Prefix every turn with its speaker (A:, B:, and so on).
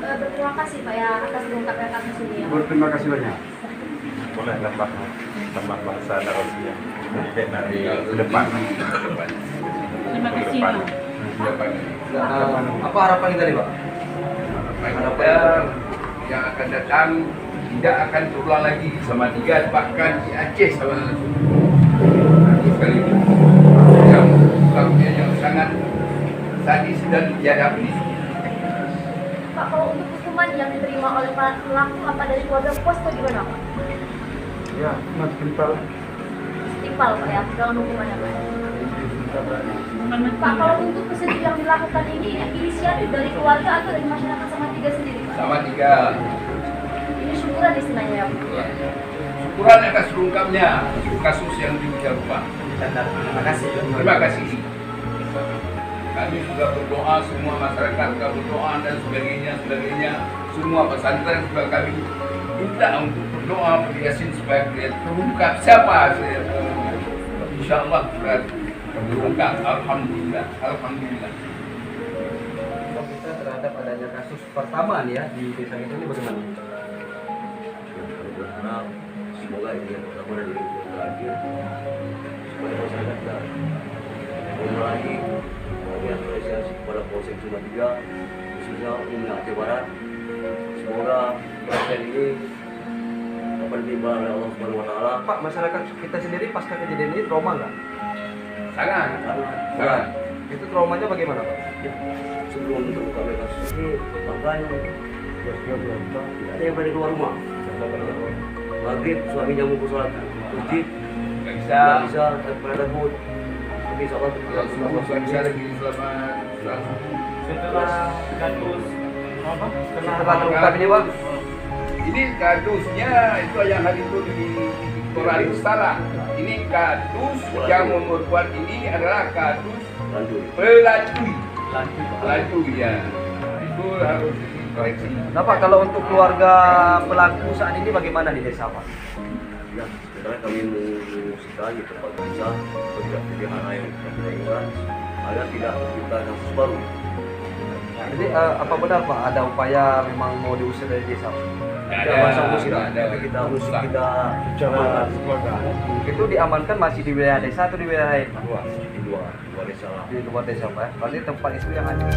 A: berterima kasih Pak ya atas terungkapnya kasus ini ya.
B: Berterima kasih banyak.
C: Boleh tambah bahasa Arabia dari depan.
D: Terima kasih Pak.
E: Apa harapan tadi Pak?
F: Harapan yang akan datang tidak akan terulang lagi sama tiga, bahkan di Aceh sama sekali yang lakunya yang sangat sadis dan biadab ini.
A: Pak, kalau untuk hukuman yang diterima oleh para pelaku apa dari keluarga puas atau gimana Pak?
B: Ya, mas timpal.
A: Setimpal Pak ya, dalam hukumannya Pak.
D: Bukan
A: Pak, kalau untuk kesedih yang dilakukan ini inisiatif dari keluarga atau dari masyarakat sama tiga sendiri Pak?
F: Sama tiga.
A: Ini syukuran istilahnya ya Pak.
F: Syukuran atas terungkapnya kasus yang demikian rupa.
E: Terima kasih.
F: Terima kasih. Kami juga berdoa, semua masyarakat juga berdoa dan sebagainya. Semua pesantren juga kami minta untuk berdoa beryasin supaya terungkap siapa. Insya Allah terungkap. Alhamdulillah.
E: Kita terhadap adanya kasus pertama nih ya di desa kita ini bagaimana?
G: Berharap semoga ini yang pertama dan ini yang terakhir supaya masyarakat tidak mengulangi apresiasi kepada Polsek Suma 3 khususnya Umi Aceh Barat. Semoga perhatian ini dapat diterima oleh Allah Subhanahu Wa Taala.
E: Pak, masyarakat kita sendiri pasca kejadian ini trauma nggak?
F: Sangat.
E: Itu traumanya bagaimana Pak?
G: Ya, sebelum terungkapnya kasus ini bahkan tidak ada yang berani keluar rumah. Maghrib suaminya mau ke sholat masjid,
F: Nggak
G: tidak
F: bisa.
G: bisa pada takut. Tapi insya Allah
F: Kalau semua nggak bisa lagi selamat.
B: Setelah kasus apa?
E: Setelah terungkap ini Pak?
F: Ini kadusnya itu yang hari itu di Quran salah. Ini kadus yang membuat ini adalah kadus
G: lanjut.
F: pelacur ya. Itu harus dikoreksi.
E: Nah Pak, kalau untuk keluarga pelaku saat ini bagaimana di desa Pak?
G: Ya, sebenarnya kami mengusahakan di tempat bisa tidak terjadi hal yang tidak kita inginkan agar tidak tercipta kasus baru.
E: Jadi apa benar Pak ada upaya memang mau diusir dari desa?
F: Nggak
E: Tidak masa usir.
F: ada.
G: Tapi kita harus kita
B: Bicara keluarga.
E: Itu diamankan masih di wilayah desa atau di wilayah lain Pak?
G: di luar desa lah.
E: Di luar desa Pak. Berarti tempat itu yang hancur.